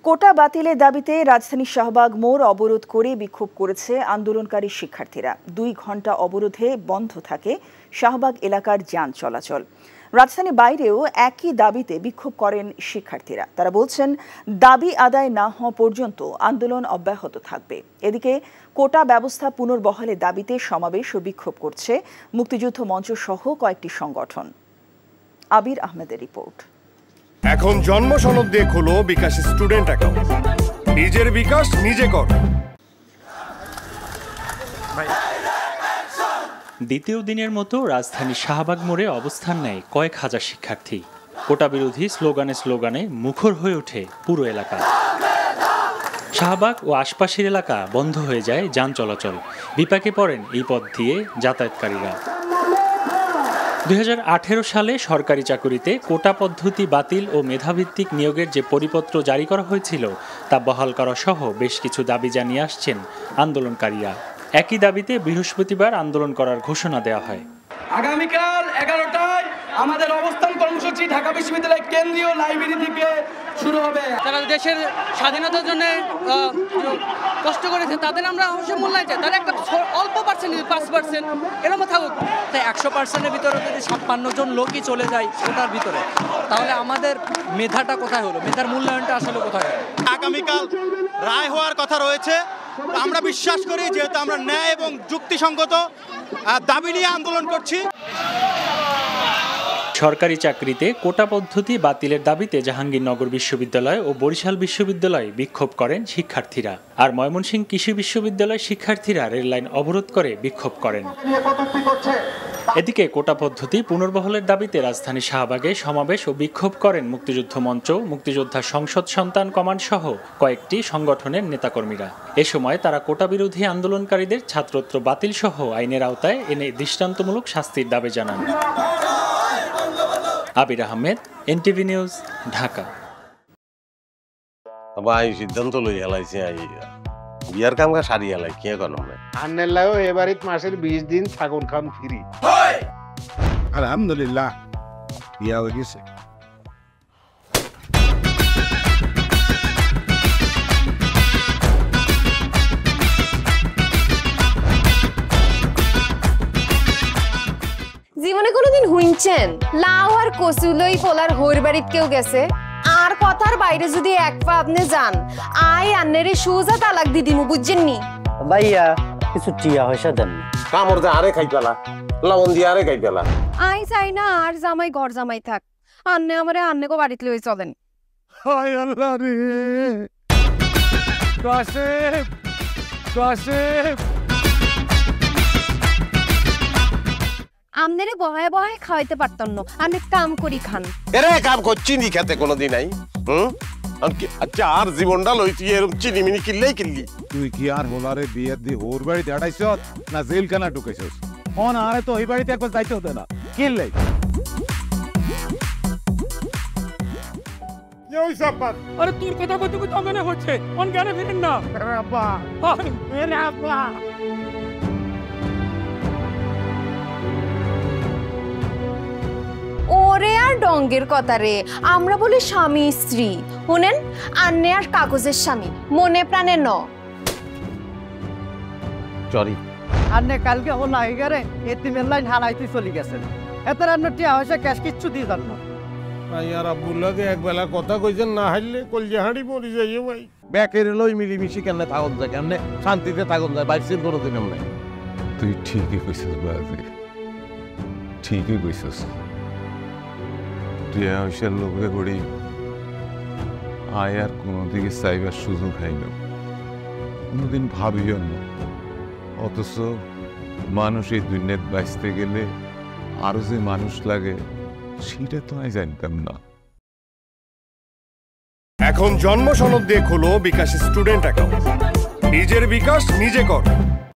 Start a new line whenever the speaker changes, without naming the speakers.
কোটা বাতিলের দাবিতে রাজধানীর শাহবাগ মোড় অবরোধ করে বিক্ষোভ করেছে আন্দোলনকারী শিক্ষার্থীরা। 2 ঘণ্টা অবরোধে বন্ধ থাকে শাহবাগ এলাকার যান চলাচল। রাজধানীর বাইরেও একই দাবিতে বিক্ষোভ করেন শিক্ষার্থীরা। তারা বলছেন, দাবি আদায় না হওয়া পর্যন্ত আন্দোলন অব্যাহত থাকবে। এদিকে কোটা ব্যবস্থা পুনর্বহালের দাবিতে সমাবেশ ও বিক্ষোভ করছে মুক্তিযুদ্ধ মঞ্চ সহ কয়েকটি সংগঠন। আবির আহমেদের রিপোর্ট।
এখন জন্ম সনদ দিয়ে খোলো বিকাশ স্টুডেন্ট অ্যাকাউন্ট। নিজের বিকাশ নিজে কর।
দ্বিতীয় দিনের মতো রাজধানী শাহবাগ মোড়ে অবস্থান নেয় কয়েক হাজার শিক্ষার্থী। কোটা বিরোধী স্লোগানে মুখর হয়ে ওঠে পুরো এলাকা। শাহবাগ ও আশপাশের এলাকা বন্ধ হয়ে যায় যান চলাচল। বিপাকে পড়েন এই পথ দিয়ে যাতায়াতকারীরা। 2018 সালে সরকারি চাকুরিতে কোটা পদ্ধতি বাতিল ও মেধাভিত্তিক নিয়োগের যে পরিপত্র জারি করা হয়েছিল তা বহাল করা সহ বেশ কিছু দাবি জানিয়ে আসছেন আন্দোলনকারীরা। একই দাবিতে বৃহস্পতিবার আন্দোলন করার ঘোষণা দেওয়া হয়।
আগামীকাল 11টায় আমাদের অবস্থান কর্মসূচি ঢাকা বিশ্ববিদ্যালয়ের কেন্দ্রীয় লাইব্রেরি থেকে শুরু হবে।
যারা দেশের স্বাধীনতার জন্য কষ্ট করেছে তাদের আমরা অবশ্যই মূল্যায়ন চাই। তারা একটা অল্প পার্সেন্ট 5% এরকম থাকুক।
তাই 100%-এর ভিতরে যদি 56 জন লোকই চলে যায় ওটার ভিতরে, তাহলে আমাদের মেধাটা কোথায় হলো? মেধার মূল্যায়নটা আসলে কোথায় হলো?
আগামীকাল রায় হওয়ার কথা রয়েছে। আমরা বিশ্বাস করি, যেহেতু আমরা ন্যায় এবং যুক্তিসঙ্গত দাবি নিয়ে আন্দোলন করছি।
সরকারি চাকরিতে কোটা পদ্ধতি বাতিলের দাবিতে জাহাঙ্গীরনগর বিশ্ববিদ্যালয় ও বরিশাল বিশ্ববিদ্যালয়ে বিক্ষোভ করেন শিক্ষার্থীরা। আর ময়মনসিংহ কৃষি বিশ্ববিদ্যালয়ের শিক্ষার্থীরা রেললাইন অবরোধ করে বিক্ষোভ করেন। এদিকে কোটা পদ্ধতি পুনর্বহালের দাবিতে রাজধানী শাহবাগে সমাবেশ ও বিক্ষোভ করেন মুক্তিযুদ্ধ মঞ্চ, মুক্তিযোদ্ধা সংসদ সন্তান কমান্ড সহ কয়েকটি সংগঠনের নেতাকর্মীরা। এ সময় তারা কোটা বিরোধী আন্দোলনকারীদের ছাত্রত্ব বাতিল সহ আইনের আওতায় এনে দৃষ্টান্তমূলক শাস্তির দাবি জানান। আবির আহমেদ, এনটিভি নিউজ, ঢাকা।
ভাই সিদ্ধান্ত লই হেলাইছে বিয়ার কাম সারি হেলাই কি এখন
আন্নের লাগো এবারিত মাসের 20 দিন ছাগল খান ফ্রি। আলহামদুলিল্লাহ বিয়া হয়ে গেছে।
জীবনে কোনোদিন হুইনছেন লাউ আর কচুলই পোলার হইর বাড়িত কেউ গেছে? আর কথার বাইরে যদি এক পা আপনি যান, আই আন্নেরে সুজা তালাক দিদিমু, বুঝছেন নি?
ভাইয়া কিছু টিয়া পয়সা দেন।
কামড় দে আরে খাই পেলা, লবণ দিয়ে আরে খাই পেলা।
আই চাই না আর জামাই ঘর জামাই থাক, আন্নে আমারে আন্নেকো বাড়িতে লই চলেন।
হায় আল্লাহ রে, কাশেম কাশেম
আমনেরে বহায় বহায় খাওয়াইতে পারতাম না, আমি কাম করি খান।
এরে কাম করছি নি খেতে কোনোদিন নাই। আচ্ছা আর জীবনটা লই তুই এরকম চিনিমিনি কিল্লি।
তুই কি আর হোলারে বিয়ের দি হোর বাড়িতে আড়াইছ না জেলখানা ঢুকেছিস? অন আরে তো ওই বাড়িতে একবার যাইতে হতো না, কিনলে
আরে তোর কথা কইতে কইতে মনে হচ্ছে অন জ্ঞানে ফিরেন না।
আব্বা আরে আব্বা
ওরে আর ডঙ্গের কথা রে, আমরা বলি স্বামী স্ত্রী। শুনেন, আন্নে আর কাগজের স্বামী, মনে প্রাণে ন।
সরি
আন্নে কালকে হলো আইগারে এতিমের লাইন হালাইতে চলে গেছেন। এত রান্না টিয়া পয়সা ক্যাশ কিচ্ছু দিয়ে যান না।
ভাই আর আব্বুল্লাহকে একবেলা কথা কইছেন, না হাইলে কলজে হাঁড়ি মরি যাইও ভাই। ব্যাকের লই মিলিমিশি কেমনে থাকুন যায়, কেমনে শান্তিতে থাকুন যায়, বাইসির কোনোদিন এমনি।
তুই ঠিকই কইছিস বাজে, ঠিকই কইছিস। তুই আয়সার লোকে করি আয় আর কোনোদিকে চাইবার সুযোগ হয় না, কোনোদিন ভাবিও না। অথচ মানুষ এই দুনিয়াত বাঁচতে গেলে আরো যে মানুষ লাগে সেটা তো আমি জানতাম না।
এখন জন্ম সনদ দিয়ে খোলো বিকাশ স্টুডেন্ট অ্যাকাউন্ট। নিজের বিকাশ নিজে কর।